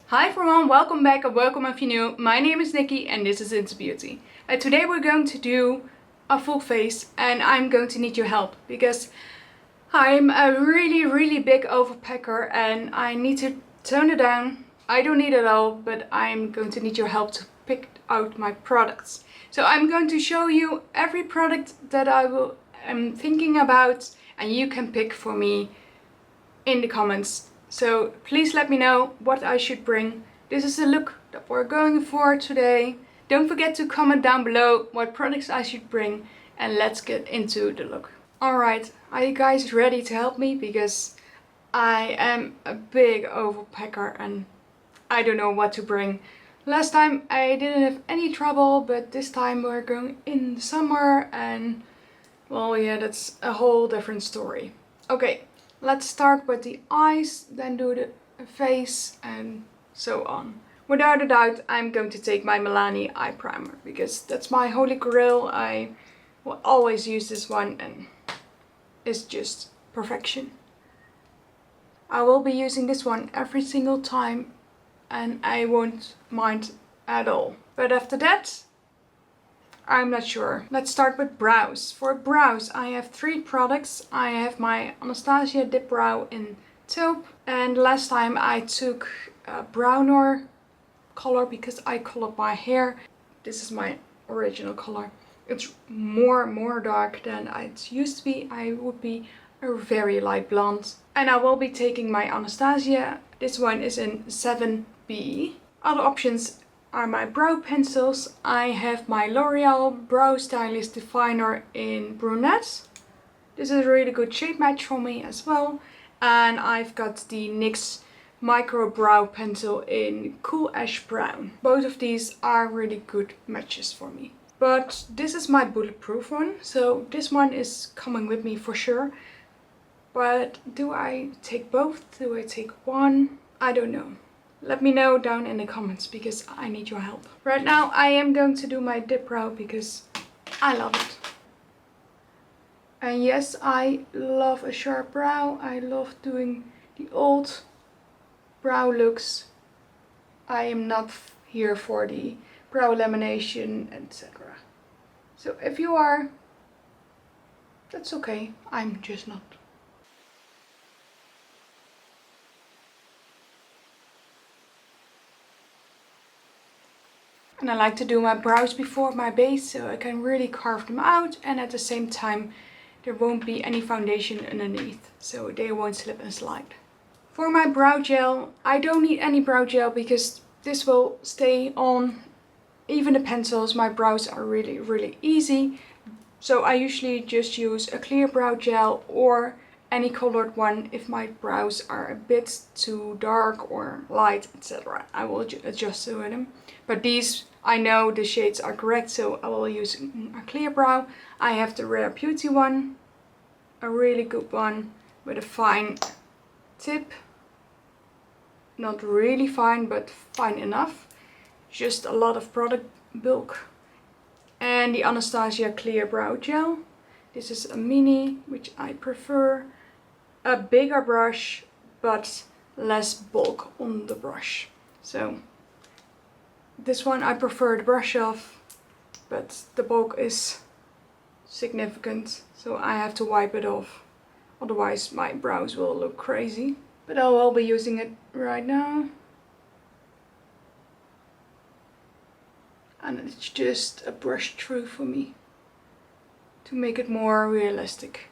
Hi everyone, welcome back or welcome if you're new. My name is Nikki and this is Into Beauty. Today we're going to do a full face and I'm going to need your help because I'm a really big overpacker and I need to tone it down. I don't need it all, but I'm going to need your help to pick out my products. So I'm going to show you every product that am thinking about and you can pick for me in the comments. So please let me know what I should bring. This is the look that we're going for today. Don't forget to comment down below what products I should bring and let's get into the look. Alright, are you guys ready to help me? Because I am a big overpacker and I don't know what to bring. Last time I didn't have any trouble, but this time we're going in the summer and well, yeah, that's a whole different story. Okay. Let's start with the eyes, then do the face and so on. Without a doubt, I'm going to take my Milani eye primer because that's my holy grail. I will always use this one and it's just perfection. I will be using this one every single time and I won't mind at all. But after that, I'm not sure. Let's start with brows. For brows, I have 3 products. I have my Anastasia Dip Brow in taupe. And last time I took a browner color because I colored my hair. This is my original color. It's more dark than it used to be. I would be a very light blonde. And I will be taking my Anastasia. This one is in 7B. Other options are my brow pencils. I have my L'Oreal Brow Stylist Definer in brunette. This is a really good shade match for me as well. And I've got the NYX Micro Brow Pencil in Cool Ash Brown. Both of these are really good matches for me. But this is my bulletproof one, so this one is coming with me for sure. But do I take both? Do I take one? I don't know. Let me know down in the comments because I need your help. Right now I am going to do my dip brow because I love it. And yes, I love a sharp brow. I love doing the old brow looks. I am not here for the brow lamination, etc. So if you are, that's okay. I'm just not. And I like to do my brows before my base so I can really carve them out and at the same time there won't be any foundation underneath so they won't slip and slide. For my brow gel, I don't need any brow gel because this will stay on. Even the pencils, my brows are really easy. So I usually just use a clear brow gel or any colored one if my brows are a bit too dark or light, etc. I will adjust to them. But these, I know the shades are correct, so I will use a clear brow. I have the Rare Beauty one, a really good one with a fine tip. Not really fine, but fine enough. Just a lot of product bulk. And the Anastasia Clear Brow Gel. This is a mini, which I prefer. A bigger brush, but less bulk on the brush. So this one I prefer the brush off, but the bulk is significant, so I have to wipe it off. Otherwise my brows will look crazy. But I will be using it right now. And it's just a brush through for me to make it more realistic.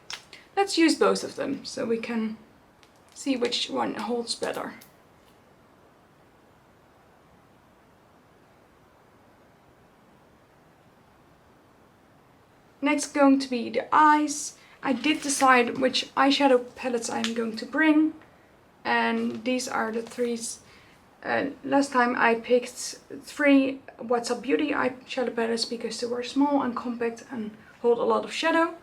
Let's use both of them so we can see which one holds better. Next going to be the eyes. I did decide which eyeshadow palettes I'm going to bring. And these are the 3. Last time I picked 3 What's Up Beauty eyeshadow palettes because they were small and compact and hold a lot of shadow.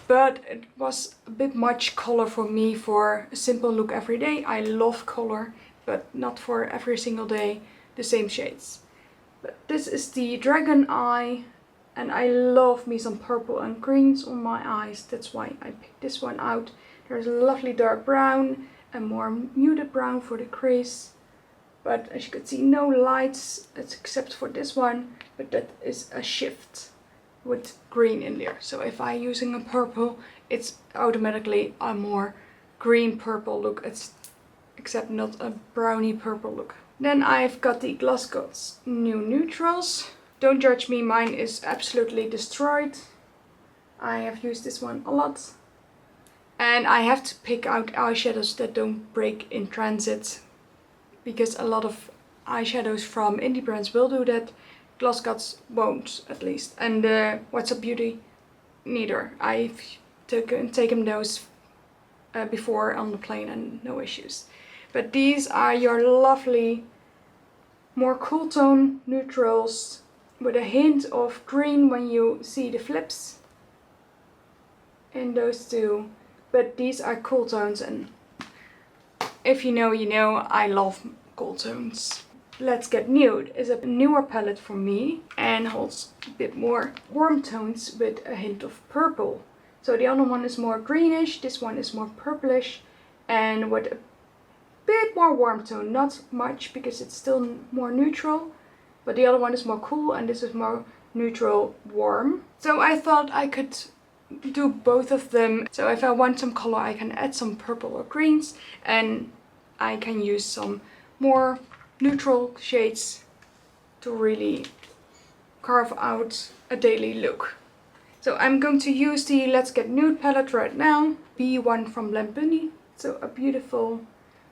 But it was a bit much color for me for a simple look every day. I love color, but not for every single day the same shades. But this is the Dragon Eye, and I love me some purple and greens on my eyes. That's why I picked this one out. There's a lovely dark brown and more muted brown for the crease. But as you can see, no lights except for this one, but that is a shift with green in there. So if I'm using a purple, it's automatically a more green purple look, except not a browny purple look. Then I've got the Glosscott's new neutrals. Don't judge me, mine is absolutely destroyed. I have used this one a lot. And I have to pick out eyeshadows that don't break in transit, because a lot of eyeshadows from indie brands will do that. Glosscott's won't, at least. And What's Up Beauty, neither. I've taken those before on the plane and no issues. But these are your lovely, more cool tone neutrals with a hint of green when you see the flips in those two. But these are cool tones, and if you know, you know, I love cool tones. Let's Get Nude is a newer palette for me and holds a bit more warm tones with a hint of purple. So the other one is more greenish, this one is more purplish and with a bit more warm tone. Not much because it's still more neutral, but the other one is more cool and this is more neutral warm. So I thought I could do both of them. So if I want some color, I can add some purple or greens, and I can use some more neutral shades to really carve out a daily look. So I'm going to use the Let's Get Nude palette right now, B1 from Blend Bunny. So a beautiful,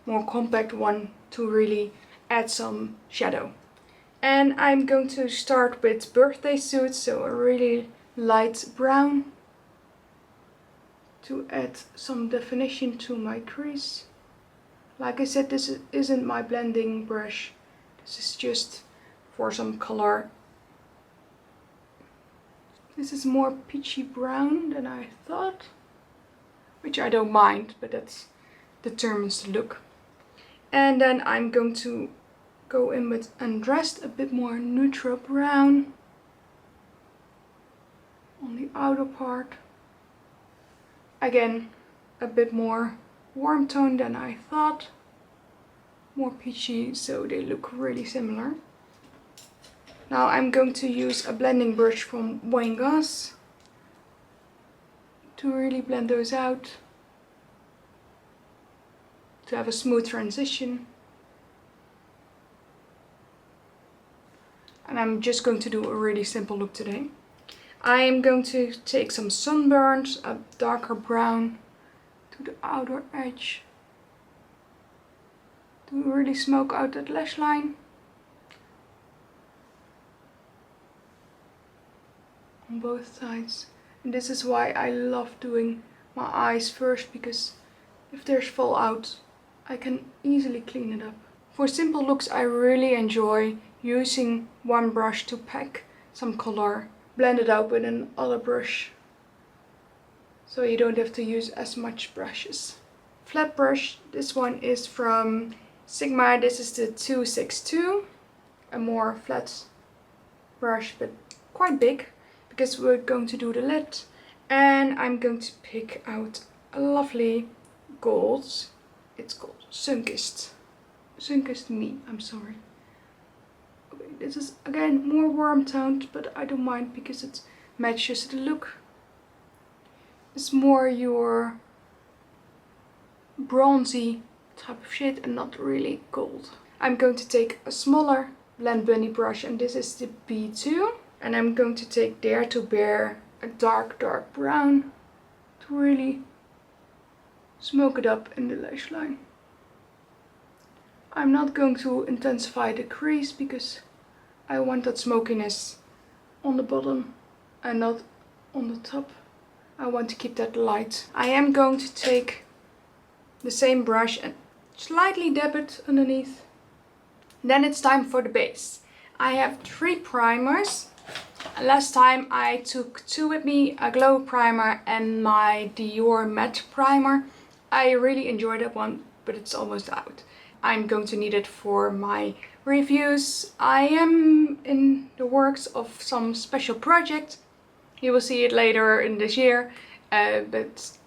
more compact one to really add some shadow. And I'm going to start with Birthday Suit, so a really light brown, to add some definition to my crease. Like I said, this isn't my blending brush. This is just for some color. This is more peachy brown than I thought, which I don't mind, but that determines the look. And then I'm going to go in with Undressed, a bit more neutral brown on the outer part. Again, a bit more warm tone than I thought. More peachy, so they look really similar. Now I'm going to use a blending brush from Wayne Goss to really blend those out, to have a smooth transition. And I'm just going to do a really simple look today. I am going to take some Sunburns, a darker brown, to the outer edge to really smoke out that lash line. On both sides. And this is why I love doing my eyes first, because if there's fallout, I can easily clean it up. For simple looks, I really enjoy using one brush to pack some color, blend it out with another brush, so you don't have to use as much brushes. Flat brush, this one is from Sigma, this is the 262, a more flat brush but quite big, because we're going to do the lid. And I'm going to pick out a lovely gold, it's called Sunkissed Me, I'm sorry. Okay, this is again more warm toned, but I don't mind because it matches the look. It's more your bronzy type of shade and not really gold. I'm going to take a smaller Blend Bunny brush, and this is the B2. And I'm going to take Dare to Bear, a dark brown, to really smoke it up in the lash line. I'm not going to intensify the crease because I want that smokiness on the bottom and not on the top. I want to keep that light. I am going to take the same brush and slightly dab it underneath. Then it's time for the base. I have 3 primers. Last time I took 2 with me, a glow primer and my Dior matte primer. I really enjoyed that one, but it's almost out. I'm going to need it for my reviews. I am in the works of some special project. You will see it later in this year, but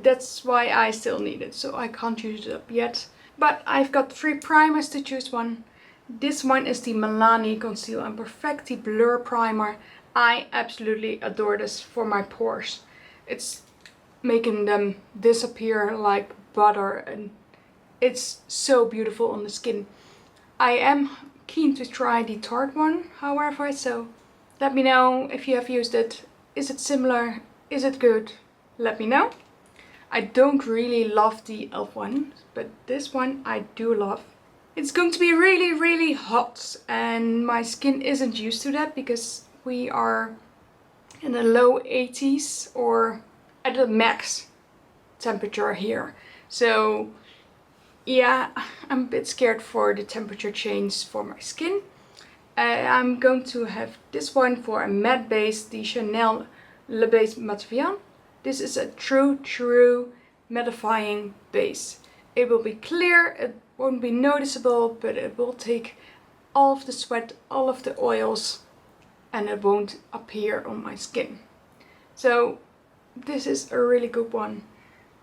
that's why I still need it. So I can't use it up yet. But I've got 3 primers to choose one. This one is the Milani Conceal and Perfect the Blur Primer. I absolutely adore this for my pores. It's making them disappear like butter and it's so beautiful on the skin. I am keen to try the Tarte one, however, so let me know if you have used it. Is it similar? Is it good? Let me know. I don't really love the e.l.f. one, but this one I do love. It's going to be really, really hot and my skin isn't used to that because we are in the low 80s or at the max temperature here. So yeah, I'm a bit scared for the temperature change for my skin. I'm going to have this one for a matte base, the Chanel Le Base Matvian. This is a true mattifying base. It will be clear, it won't be noticeable, but it will take all of the sweat, all of the oils, and it won't appear on my skin. So this is a really good one.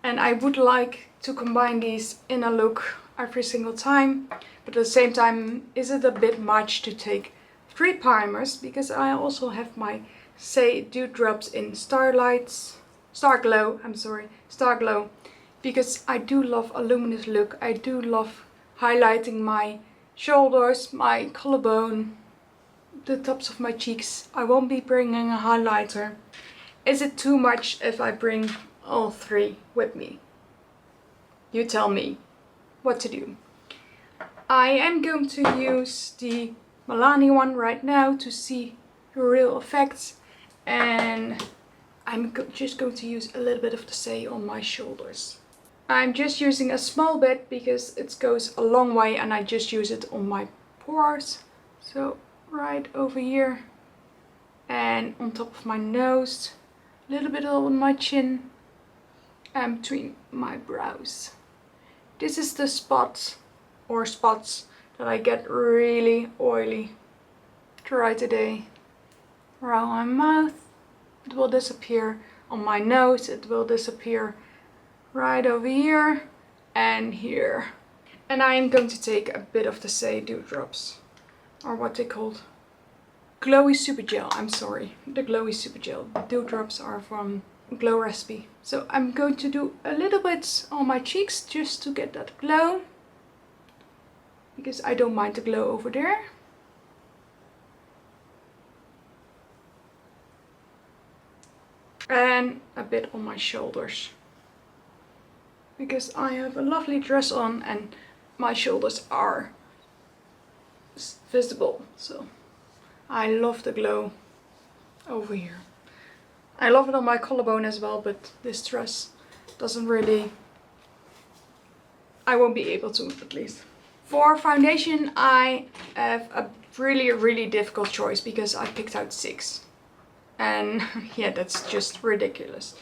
And I would like to combine these in a look every single time. But at the same time, is it a bit much to take 3 primers? Because I also have my Say Dew Drops in Star Glow. Because I do love a luminous look. I do love highlighting my shoulders, my collarbone, the tops of my cheeks. I won't be bringing a highlighter. Is it too much if I bring all 3 with me? You tell me what to do. I am going to use the Milani one right now to see the real effects, and I'm just going to use a little bit of the Say on my shoulders. I'm just using a small bit because it goes a long way and I just use it on my pores. So right over here and on top of my nose, a little bit on my chin and between my brows. This is the spots that I get really oily throughout the day. Around my mouth, it will disappear. On my nose, it will disappear right over here and here. And I am going to take a bit of the Say Dew Drops, or what they called Glowy Super Gel. I'm sorry, the Glowy Super Gel. Dew Drops are from Glow Recipe. So I'm going to do a little bit on my cheeks just to get that glow, because I don't mind the glow over there. And a bit on my shoulders, because I have a lovely dress on and my shoulders are visible. So I love the glow over here. I love it on my collarbone as well, but this dress doesn't really, I won't be able to, at least. For foundation, I have a really difficult choice because I picked out 6. And yeah, that's just ridiculous.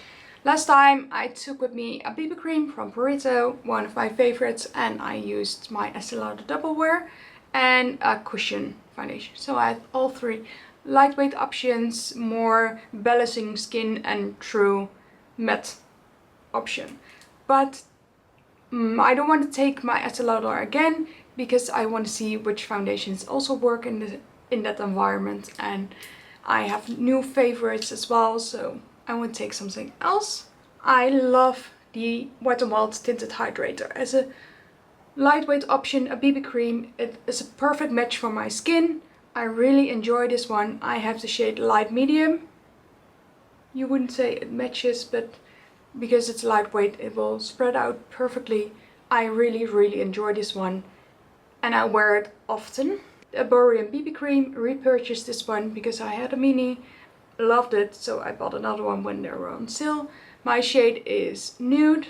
Last time I took with me a BB cream from Burrito, one of my favorites, and I used my Estee Lauder Double Wear and a cushion foundation. So I have all 3 lightweight options, more balancing skin, and true matte option. But I don't want to take my Estee Lauder again because I want to see which foundations also work in that environment, and I have new favorites as well, so I want to take something else. I love the Wet n Wild Tinted Hydrator as a lightweight option, a BB cream. It is a perfect match for my skin. I really enjoy this one. I have the shade light medium. You wouldn't say it matches, but because it's lightweight, it will spread out perfectly. I really enjoy this one and I wear it often. The Borean BB cream, repurchased this one because I had a mini, loved it, so I bought another one when they were on sale. My shade is nude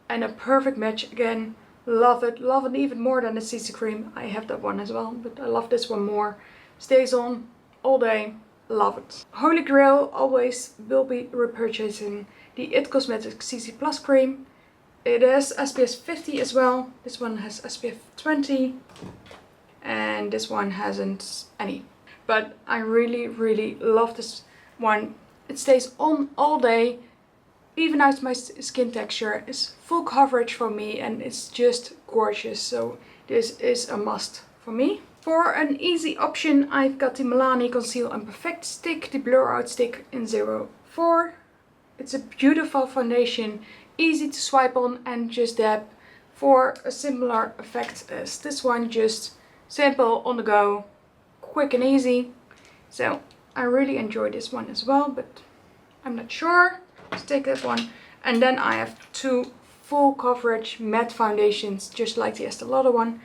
and a perfect match again. Love it even more than the CC cream. I have that one as well, but I love this one more. Stays on all day, love it. Holy Grail, always will be repurchasing the IT Cosmetics CC Plus cream. It has SPF 50 as well. This one has SPF 20. And this one hasn't any. But I really love this one. It stays on all day. even out my skin texture. It's full coverage for me and it's just gorgeous. So this is a must for me. For an easy option, I've got the Milani Conceal and Perfect stick, the Blur Out stick in 04. It's a beautiful foundation, easy to swipe on and just dab for a similar effect as this one, just simple, on the go, quick and easy. So I really enjoy this one as well, but I'm not sure. Let's take that one. And then I have two full coverage matte foundations, just like the Estee Lauder one.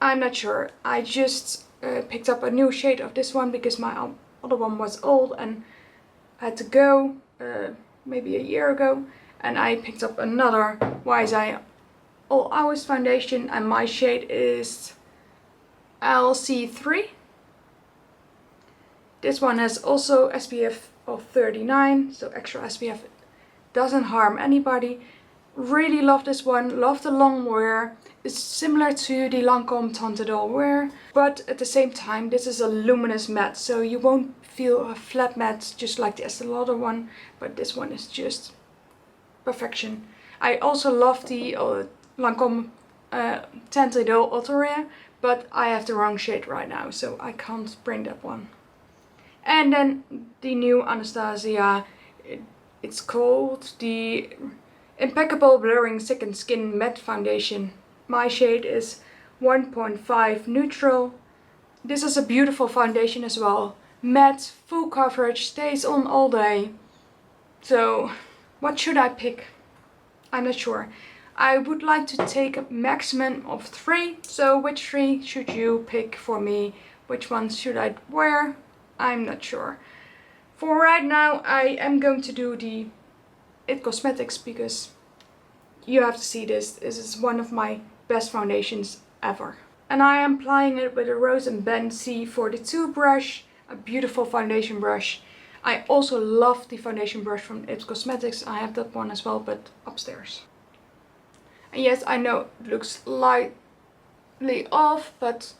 I'm not sure. I just picked up a new shade of this one because my other one was old and had to go maybe a year ago. And I picked up another YSI All Hours foundation and my shade is LC3. This one has also SPF of 39, so extra SPF, doesn't harm anybody. Really love this one, love the long wear. It's similar to the Lancome Teinte d'Or wear, but at the same time this is a luminous matte, so you won't feel a flat matte just like the Estee Lauder one, but this one is just perfection. I also love the Lancome Teinte d'Or Ultra Rare, but I have the wrong shade right now, so I can't bring that one. And then the new Anastasia, it's called the Impeccable Blurring Second Skin Matte Foundation. My shade is 1.5 Neutral. This is a beautiful foundation as well. Matte, full coverage, stays on all day. So what should I pick? I'm not sure. I would like to take a maximum of 3. So which 3 should you pick for me? Which ones should I wear? I'm not sure. For right now I am going to do the IT Cosmetics because you have to see this. This is one of my best foundations ever. And I am applying it with a Rose & Ben C42 brush, a beautiful foundation brush. I also love the foundation brush from IT Cosmetics. I have that one as well, but upstairs. And yes, I know it looks slightly off, but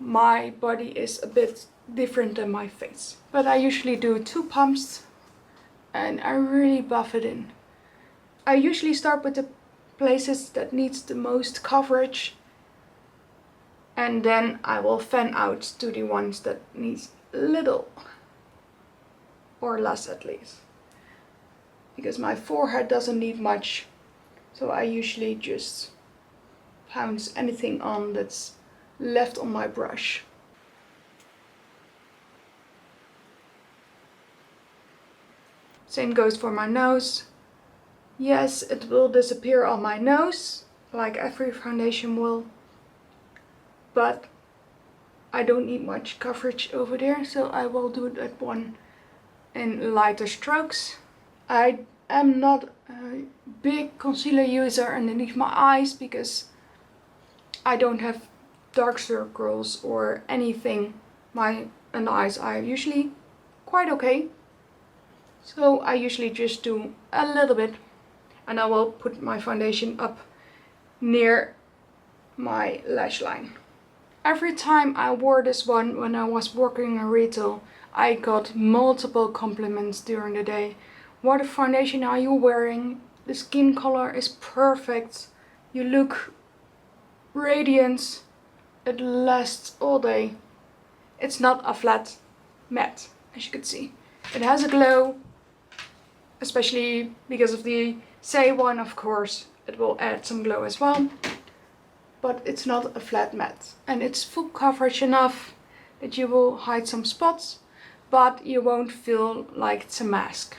my body is a bit different than my face. But I usually do 2 pumps and I really buff it in. I usually start with the places that needs the most coverage and then I will fan out to the ones that needs little or less at least. Because my forehead doesn't need much, so I usually just pounce anything on that's left on my brush. Same goes for my nose. Yes, it will disappear on my nose, like every foundation will. But I don't need much coverage over there, so I will do that one in lighter strokes. I am not a big concealer user underneath my eyes because I don't have dark circles or anything. My under eyes are usually quite okay. So I usually just do a little bit and I will put my foundation up near my lash line. Every time I wore this one when I was working in retail, I got multiple compliments during the day. What foundation are you wearing? The skin color is perfect. You look radiant. It lasts all day. It's not a flat matte, as you can see. It has a glow, especially because of the Say one, of course. It will add some glow as well. But it's not a flat matte. And it's full coverage enough that you will hide some spots, but you won't feel like it's a mask.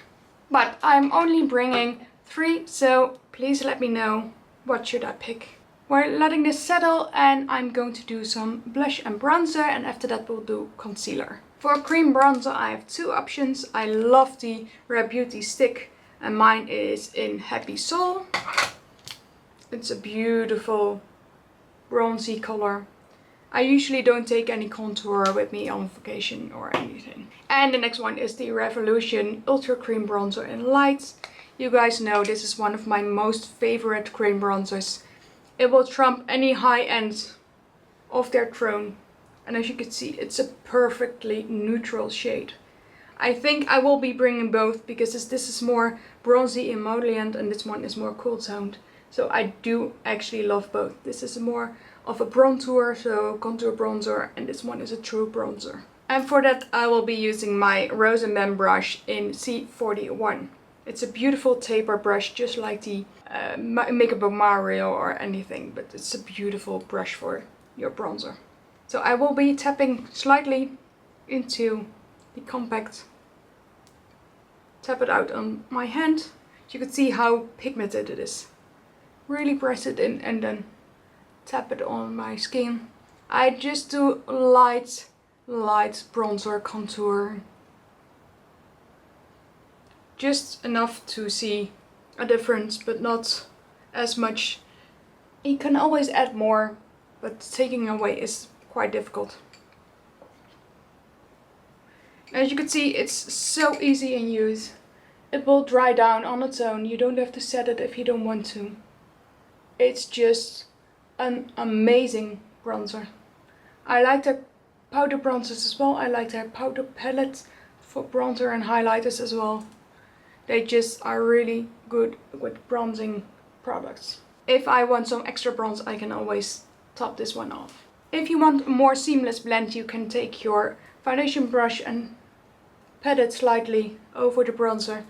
But I'm only bringing 3, so please let me know what should I pick. We're letting this settle and I'm going to do some blush and bronzer, and after that we'll do concealer. For cream bronzer I have 2 options. I love the Rare Beauty stick and mine is in Happy Soul. It's a beautiful bronzy color. I usually don't take any contour with me on vacation or anything. And the next one is the Revolution Ultra Cream Bronzer in Light. You guys know this is one of my most favorite cream bronzers. It will trump any high end of their throne. And as you can see, it's a perfectly neutral shade. I think I will be bringing both because this is more bronzy emollient and this one is more cool toned. So I do actually love both. This is more of a bronzer, so contour bronzer, and this one is a true bronzer. And for that I will be using my Rose and Bend brush in C41. It's a beautiful taper brush, just like the Makeup of Mario or anything, but it's a beautiful brush for your bronzer. So I will be tapping slightly into the compact, tap it out on my hand. You can see how pigmented it is. Really press it in and then tap it on my skin. I just do light bronzer contour. Just enough to see a difference, but not as much. You can always add more, but taking away is quite difficult. As you can see, it's so easy in use. It will dry down on its own. You don't have to set it if you don't want to. It's just an amazing bronzer. I like their powder bronzers as well. I like their powder palette for bronzer and highlighters as well. They just are really good with bronzing products. If I want some extra bronze, I can always top this one off. If you want a more seamless blend, you can take your foundation brush and pat it slightly over the bronzer.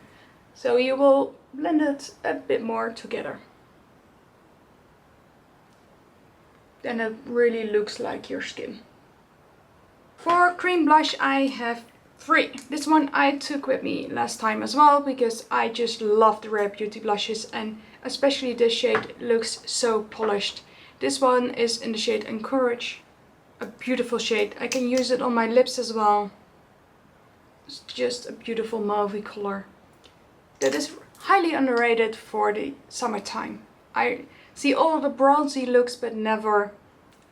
So you will blend it a bit more together. Then it really looks like your skin. For cream blush I have 3. This one I took with me last time as well because I just love the Rare Beauty blushes, and especially this shade looks so polished. This one is in the shade Encourage. A beautiful shade. I can use it on my lips as well. It's just a beautiful mauvey color. That is highly underrated for the summertime. I see all the bronzy looks but never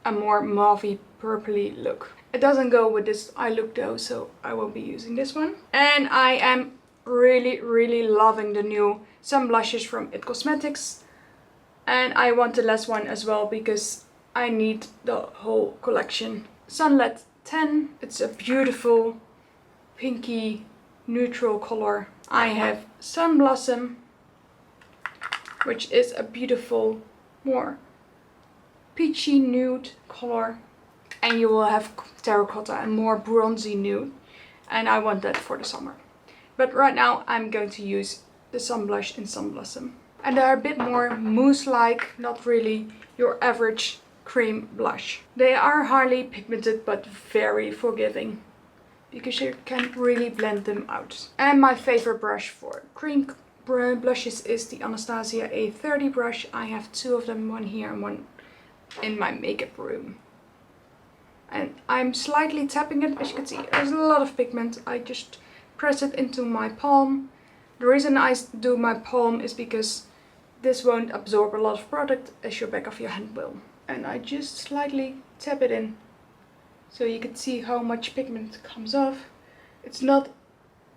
a more mauvey purpley look. It doesn't go with this eye look though, so I will be using this one. And I am really loving the new sun blushes from IT Cosmetics. And I want the last one as well because I need the whole collection. Sunlit 10. It's a beautiful pinky neutral color. I have Sun Blossom, which is a beautiful more peachy nude color. And you will have Terracotta and more bronzy nude. And I want that for the summer. But right now I'm going to use the Sun Blush in Sun Blossom. And they're a bit more mousse-like, not really your average cream blush. They are highly pigmented but very forgiving, because you can really blend them out. And my favorite brush for cream blushes is the Anastasia A30 brush. I have 2 of them, one here and one in my makeup room. And I'm slightly tapping it. As you can see, there's a lot of pigment. I just press it into my palm. The reason I do my palm is because this won't absorb a lot of product as your back of your hand will. And I just slightly tap it in so you can see how much pigment comes off. It's not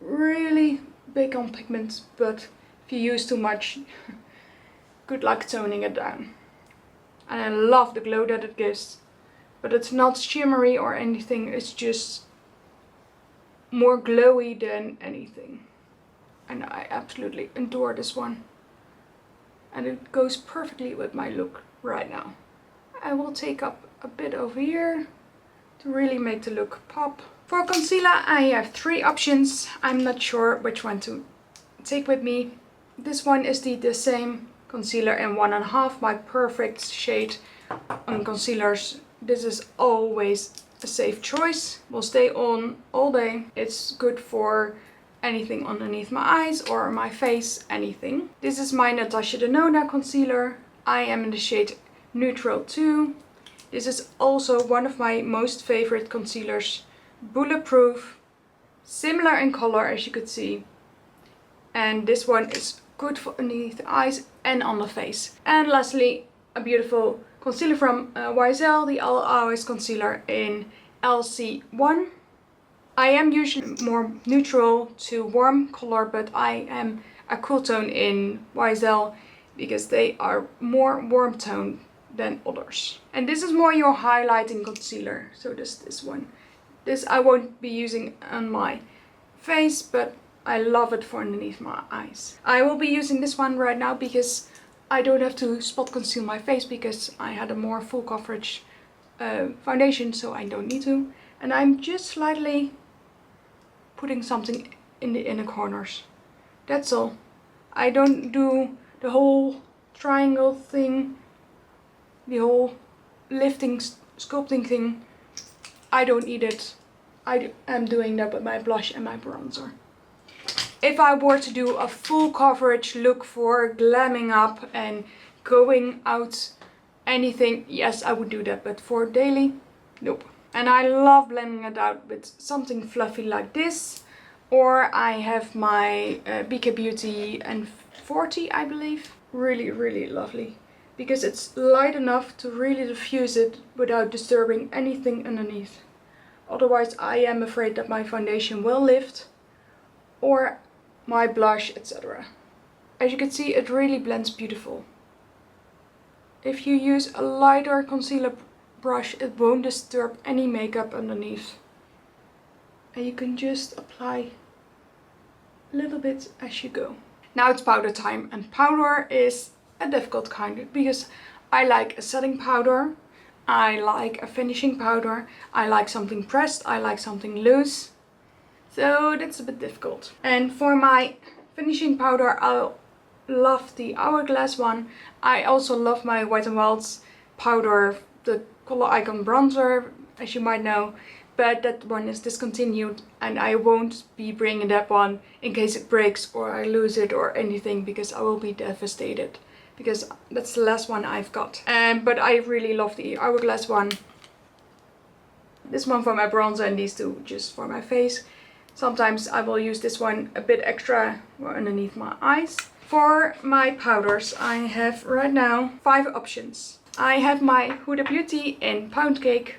really big on pigment, but if you use too much, good luck toning it down. And I love the glow that it gives, but it's not shimmery or anything, it's just more glowy than anything. And I absolutely adore this one. And it goes perfectly with my look right now. I will take up a bit over here to really make the look pop. For concealer I have 3 options. I'm not sure which one to take with me. This one is the same concealer in 1.5, my perfect shade on concealers. This is always a safe choice. Will stay on all day. It's good for anything underneath my eyes or my face, anything. This is my Natasha Denona concealer. I am in the shade Neutral 2. This is also one of my most favorite concealers. Bulletproof, similar in color as you could see. And this one is good for underneath the eyes and on the face. And lastly, a beautiful concealer from YSL, the All Hours concealer in LC1. I am usually more neutral to warm color, but I am a cool tone in YSL because they are more warm tone than others. And this is more your highlighting concealer, so this one. This I won't be using on my face, but I love it for underneath my eyes. I will be using this one right now because I don't have to spot conceal my face because I had a more full coverage foundation, so I don't need to. And I'm just slightly putting something in the inner corners. That's all. I don't do the whole triangle thing, the whole lifting, sculpting thing. I don't need it. I am doing that with my blush and my bronzer. If I were to do a full coverage look for glamming up and going out anything, yes, I would do that. But for daily, nope. And I love blending it out with something fluffy like this. Or I have my BK Beauty N40, I believe. Really, really lovely. Because it's light enough to really diffuse it without disturbing anything underneath. Otherwise I am afraid that my foundation will lift. Or my blush, etc. As you can see, it really blends beautiful. If you use a lighter concealer brush, it won't disturb any makeup underneath. And you can just apply a little bit as you go. Now it's powder time, and powder is a difficult kind because I like a setting powder, I like a finishing powder, I like something pressed, I like something loose. So that's a bit difficult. And for my finishing powder, I love the Hourglass one. I also love my Wet n Wild's powder, the Color Icon bronzer, as you might know. But that one is discontinued and I won't be bringing that one in case it breaks or I lose it or anything, because I will be devastated. Because that's the last one I've got. But I really love the Hourglass one. This one for my bronzer and these two just for my face. Sometimes I will use this one a bit extra underneath my eyes. For my powders, I have right now 5 options. I have my Huda Beauty in Pound Cake.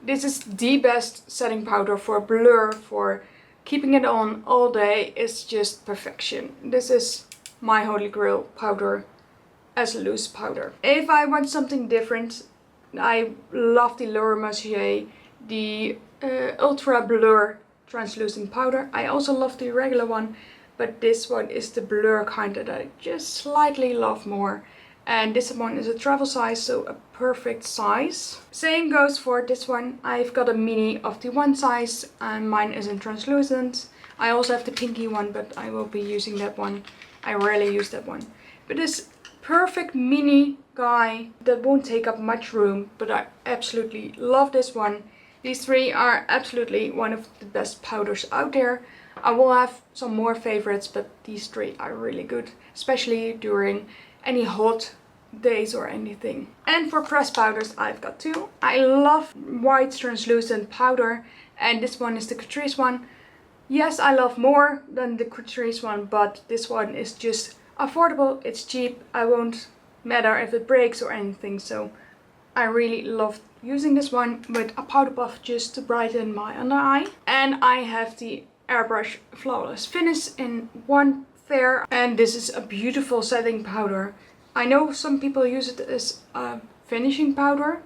This is the best setting powder for blur, for keeping it on all day. It's just perfection. This is my holy grail powder as a loose powder. If I want something different, I love the Laura Mercier, the Ultra Blur translucent powder. I also love the regular one, but this one is the blur kind that I just slightly love more. And this one is a travel size, so a perfect size. Same goes for this one. I've got a mini of the one size and mine isn't translucent. I also have the pinky one, but I will be using that one. I rarely use that one. But this perfect mini guy that won't take up much room, but I absolutely love this one. These 3 are absolutely one of the best powders out there. I will have some more favorites, but these 3 are really good, especially during any hot days or anything. And for pressed powders, I've got 2. I love white translucent powder, and this one is the Catrice one. Yes, I love more than the Catrice one, but this one is just affordable, it's cheap, I won't matter if it breaks or anything, so I really love using this one with a powder puff just to brighten my under eye. And I have the Airbrush Flawless Finish in one fair, and this is a beautiful setting powder. I know some people use it as a finishing powder,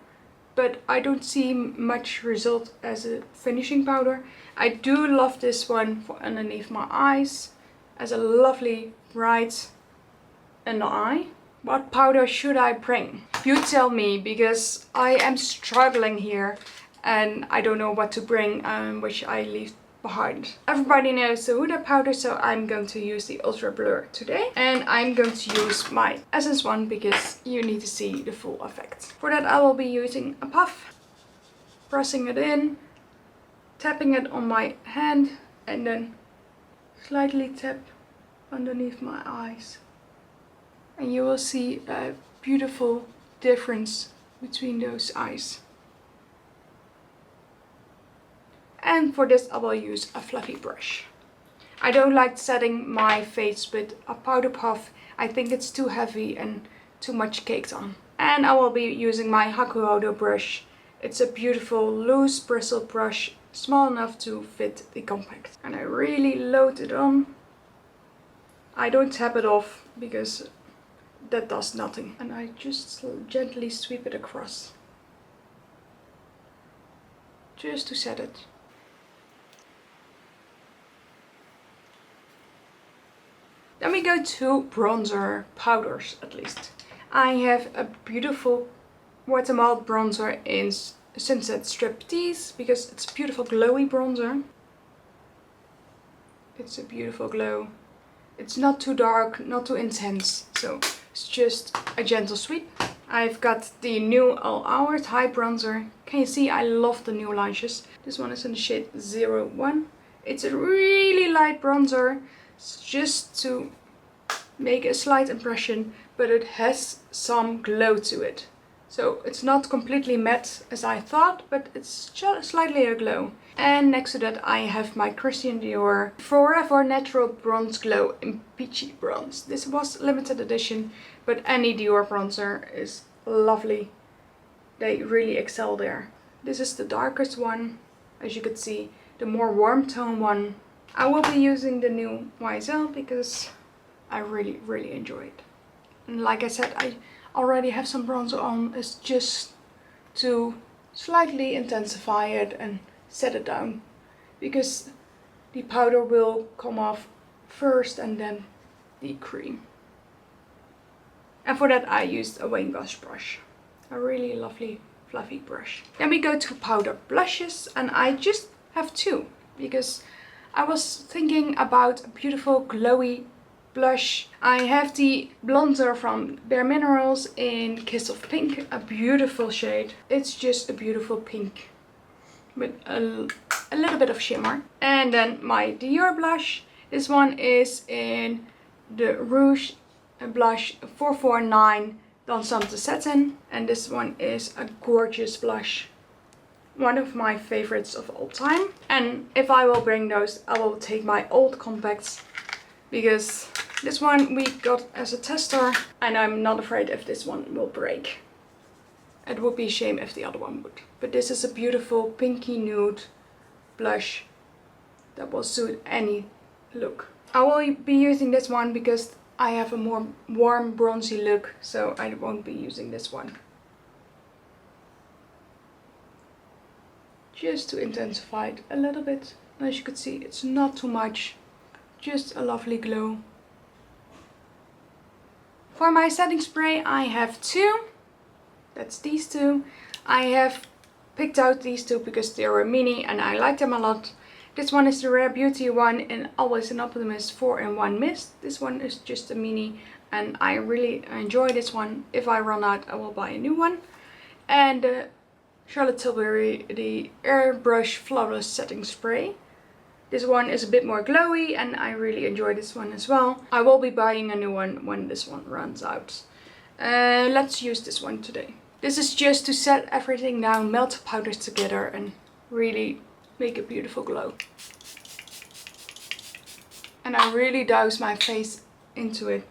but I don't see much result as a finishing powder. I do love this one for underneath my eyes as a lovely bright under eye. What powder should I bring? You tell me, because I am struggling here and I don't know what to bring, which I leave behind. Everybody knows the Huda powder, so I'm going to use the Ultra Blur today. And I'm going to use my Essence one because you need to see the full effect. For that I will be using a puff, pressing it in, tapping it on my hand and then slightly tap underneath my eyes. And you will see a beautiful difference between those eyes. And for this I will use a fluffy brush. I don't like setting my face with a powder puff. I think it's too heavy and too much caked on. And I will be using my Hakuhodo brush. It's a beautiful loose bristle brush, small enough to fit the compact. And I really load it on. I don't tap it off because that does nothing. And I just gently sweep it across. Just to set it. we go to bronzer powders at least. I have a beautiful watermelon bronzer in Sunset Striptease because it's a beautiful glowy bronzer. It's a beautiful glow. It's not too dark, not too intense, so it's just a gentle sweep. I've got the new All Hours High Bronzer. Can you see I love the new lashes? This one is in the shade 01. It's a really light bronzer. It's just to make a slight impression, but it has some glow to it. So it's not completely matte as I thought, but it's just slightly a glow. And next to that I have my Christian Dior Forever Natural Bronze Glow in Peachy Bronze. This was limited edition, but any Dior bronzer is lovely. They really excel there. This is the darkest one, as you could see, the more warm tone one. I will be using the new YSL because I really enjoy it. And like I said, I already have some bronzer on. It's just to slightly intensify it and set it down, because the powder will come off first and then the cream. And for that I used a Wayne Gosh brush, a really lovely fluffy brush. Then we go to powder blushes, and I just have two because I was thinking about a beautiful glowy blush. I have the Blonzer from Bare Minerals in Kiss of Pink, a beautiful shade. It's just a beautiful pink with a little bit of shimmer. And then my Dior blush. This one is in the Rouge Blush 449 Dansante Satin. And this one is a gorgeous blush. One of my favorites of all time. And if I will bring those, I will take my old compacts, because this one we got as a tester and I'm not afraid if this one will break. It would be a shame if the other one would. But this is a beautiful pinky nude blush that will suit any look. I will be using this one because I have a more warm bronzy look, so I won't be using this one. Just to intensify it a little bit. And as you can see, it's not too much, just a lovely glow. For my setting spray I have two. That's these two. I have picked out these two because they were mini and I like them a lot. This one is the Rare Beauty one in Always an Optimist 4-in-1 Mist. This one is just a mini and I really enjoy this one. If I run out I will buy a new one. And Charlotte Tilbury, the Airbrush Flawless Setting Spray. This one is a bit more glowy and I really enjoy this one as well. I will be buying a new one when this one runs out. Let's use this one today. This is just to set everything down, melt the powders together and really make a beautiful glow. And I really douse my face into it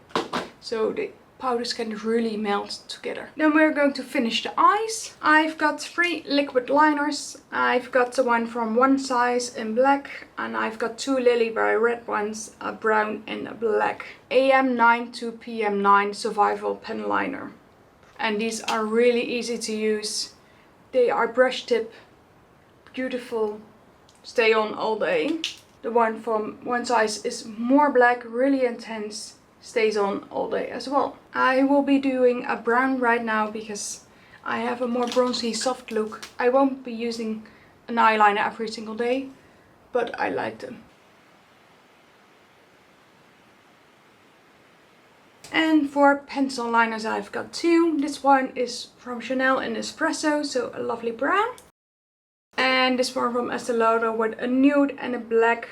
so the powders can really melt together. Then we're going to finish the eyes. I've got 3 liquid liners. I've got the one from One Size in black, and I've got 2 Lily Berry red ones, a brown and a black. AM9 to PM9 Survival Pen Liner. And these are really easy to use. They are brush tip, beautiful, stay on all day. The one from One Size is more black, really intense, stays on all day as well. I will be doing a brown right now because I have a more bronzy soft look. I won't be using an eyeliner every single day, but I like them. And for pencil liners I've got 2. This one is from Chanel in Espresso, so a lovely brown. And this one from Estee Lauder with a nude and a black.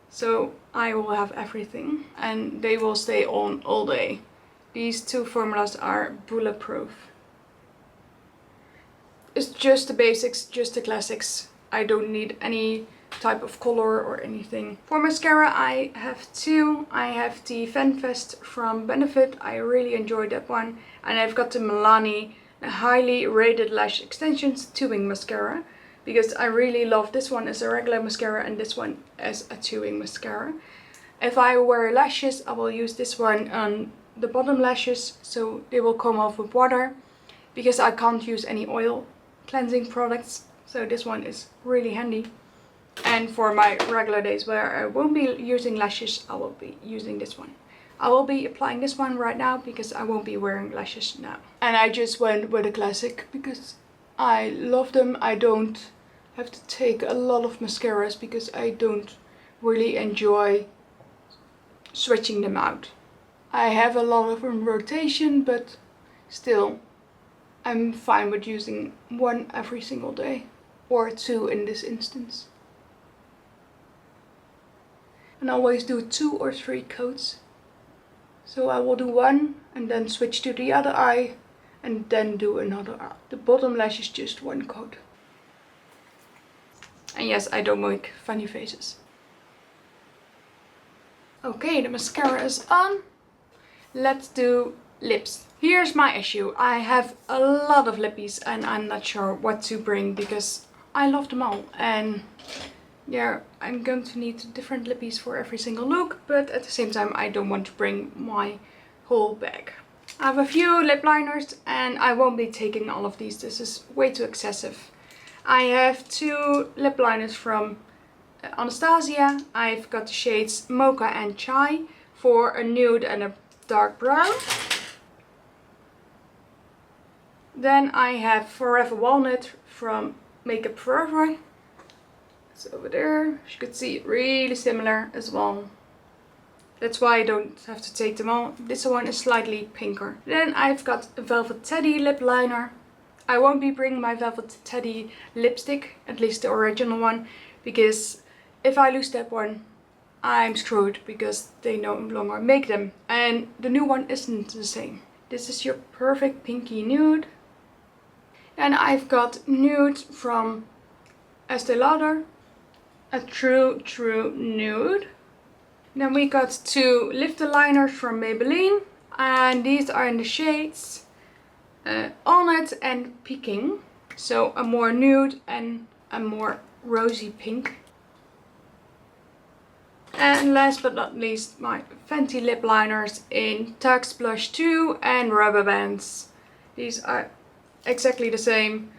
So I will have everything and they will stay on all day. These 2 formulas are bulletproof. It's just the basics, just the classics. I don't need any type of color or anything. For mascara I have 2. I have the Fanfest from Benefit. I really enjoyed that one. And I've got the Milani, the highly rated lash extensions 2-wing mascara. Because I really love this one as a regular mascara and this one as a 2-wing mascara. If I wear lashes, I will use this one on the bottom lashes, so they will come off with water. Because I can't use any oil cleansing products, so this one is really handy. And for my regular days where I won't be using lashes, I will be using this one. I will be applying this one right now because I won't be wearing lashes now. And I just went with a classic because I love them. I don't have to take a lot of mascaras because I don't really enjoy switching them out. I have a lot of in rotation, but still I'm fine with using one every single day, or two in this instance. And I always do 2 or 3 coats. So I will do one and then switch to the other eye and then do another eye. The bottom lash is just 1 coat. And yes, I don't make funny faces. Okay, the mascara is on. Let's do lips. Here's my issue. I have a lot of lippies and I'm not sure what to bring because I love them all. And yeah, I'm going to need different lippies for every single look, but at the same time I don't want to bring my whole bag. I have a few lip liners and I won't be taking all of these. This is way too excessive. I have 2 lip liners from Anastasia. I've got the shades Mocha and Chai for a nude and a dark brown. Then I have Forever Walnut from Makeup Forever. It's over there. As you can see, really similar as well. That's why I don't have to take them all. This one is slightly pinker. Then I've got a Velvet Teddy lip liner. I won't be bringing my Velvet Teddy lipstick, at least the original one, because if I lose that one, I'm screwed because they no longer make them. And the new one isn't the same. This is your perfect pinky nude. And I've got nude from Estee Lauder. A true nude. Then we got 2 lifter liners from Maybelline. And these are in the shades Walnut and Peking. So a more nude and a more rosy pink. And last but not least, my Fenty lip liners in Tux Blush 2 and Rubber Bands. These are exactly the same,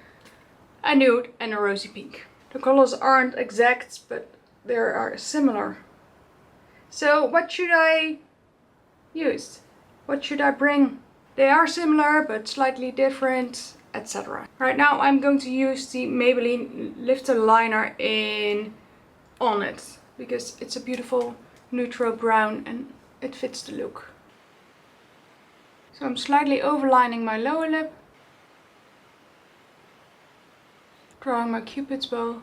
a nude and a rosy pink. The colors aren't exact, but they are similar. So what should I use? What should I bring? They are similar but slightly different, etc. Right now I'm going to use the Maybelline lifter liner in Walnut because it's a beautiful neutral brown and it fits the look. So I'm slightly overlining my lower lip, drawing my cupid's bow,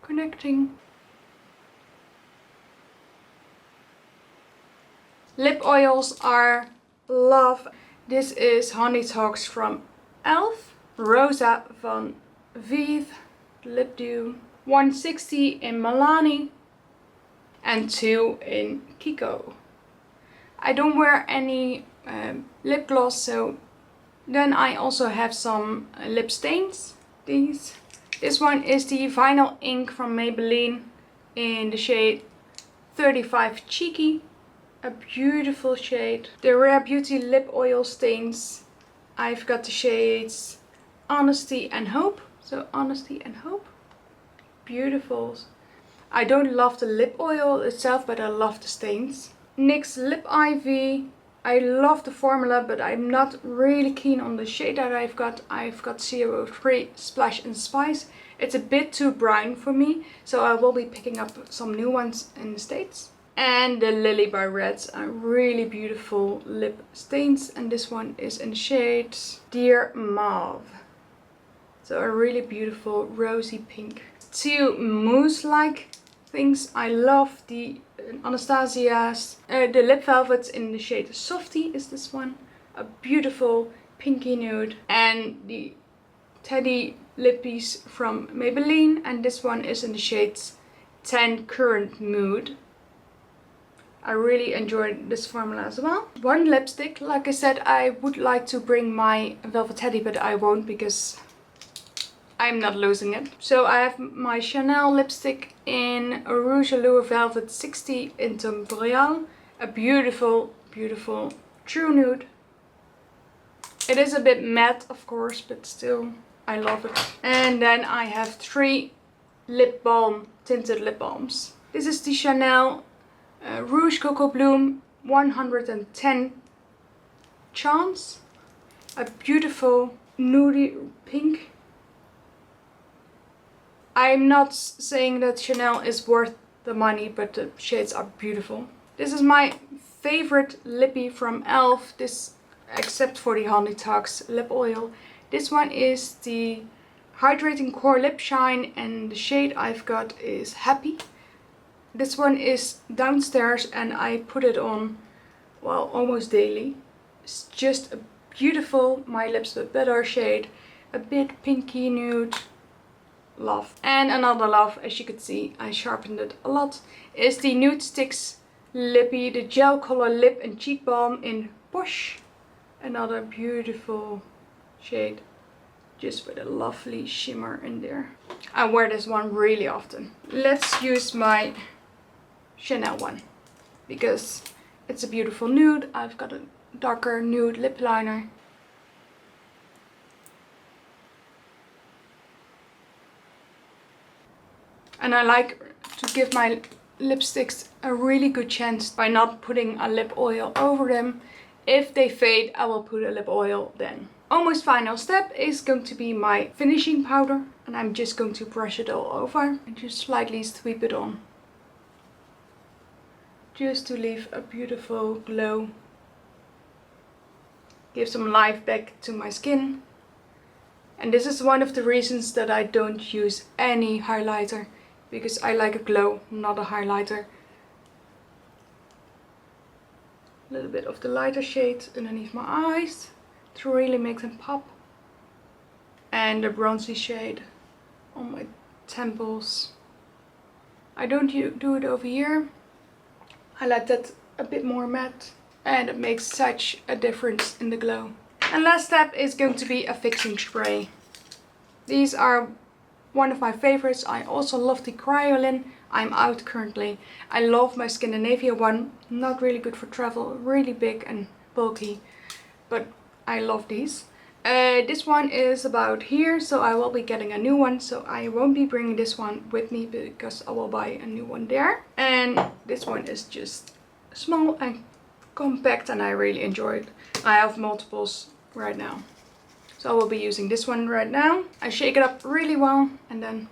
connecting. Lip oils are love. This is Honey Talks from e.l.f. Rosa van Vive Lip Dew. 160 in Milani and 2 in Kiko. I don't wear any lip gloss, so then I also have some lip stains. This one is the Vinyl Ink from Maybelline in the shade 35 Cheeky. A beautiful shade. The Rare Beauty lip oil stains. I've got the shades Honesty and Hope. So Honesty and Hope. Beautiful. I don't love the lip oil itself, but I love the stains. NYX Lip Ivy. I love the formula, but I'm not really keen on the shade that I've got. I've got 03 Splash and Spice. It's a bit too brown for me, so I will be picking up some new ones in the States. And the Lily by Reds are really beautiful lip stains, and this one is in the shade Dear Mauve. So a really beautiful rosy pink. 2 mousse-like things. I love the Anastasia's, the lip velvets in the shade Softy is this one. A beautiful pinky nude. And the Teddy lippies from Maybelline, and this one is in the shades 10 Current Mood. I really enjoyed this formula as well. One lipstick. Like I said, I would like to bring my Velvet Teddy, but I won't because I'm not losing it. So I have my Chanel lipstick in Rouge Allure Velvet 60 in Tom Boreal. A beautiful, beautiful true nude. It is a bit matte, of course, but still, I love it. And then I have 3 lip balm, tinted lip balms. This is the Chanel Rouge Cocoa Bloom 110 Chance. A beautiful nudie pink. I'm not saying that Chanel is worth the money, but the shades are beautiful. This is my favorite lippy from e.l.f. This, except for the Honey Talks lip oil. This one is the Hydrating Core Lip Shine, and the shade I've got is Happy. This one is downstairs and I put it on, well, almost daily. It's just a beautiful My Lips But Better shade. A bit pinky nude. Love. And another love, as you could see, I sharpened it a lot, is the Nude Sticks Lippy, the Gel Color Lip and Cheek Balm in Posh. Another beautiful shade, just with a lovely shimmer in there. I wear this one really often. Let's use my Chanel one, because it's a beautiful nude. I've got a darker nude lip liner. And I like to give my lipsticks a really good chance by not putting a lip oil over them. If they fade, I will put a lip oil then. Almost final step is going to be my finishing powder. And I'm just going to brush it all over and just slightly sweep it on. Just to leave a beautiful glow. Give some life back to my skin. And this is one of the reasons that I don't use any highlighter. Because I like a glow, not a highlighter. A little bit of the lighter shade underneath my eyes to really make them pop. And the bronzy shade on my temples. I don't do it over here. I like that a bit more matte. And it makes such a difference in the glow. And last step is going to be a fixing spray. These are one of my favorites. I also love the Cryolin. I'm out currently. I love my Scandinavia one. Not really good for travel. Really big and bulky. But I love these. This one is about here. So I will be getting a new one. So I won't be bringing this one with me, because I will buy a new one there. And this one is just small and compact. And I really enjoy it. I have multiples right now. So I will be using this one right now. I shake it up really well and then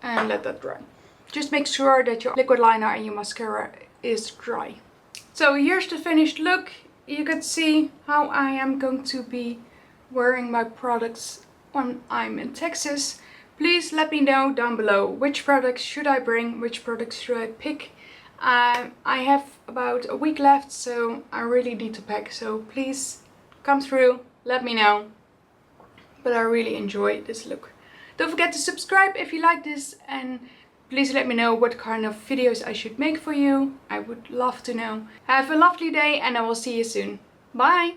let that dry. Just make sure that your liquid liner and your mascara is dry. So here's the finished look. You can see how I am going to be wearing my products when I'm in Texas. Please let me know down below which products should I bring, which products should I pick. I have about a week left, so I really need to pack. So please come through, let me know. But I really enjoy this look. Don't forget to subscribe if you like this, and please let me know what kind of videos I should make for you. I would love to know. Have a lovely day and I will see you soon. Bye!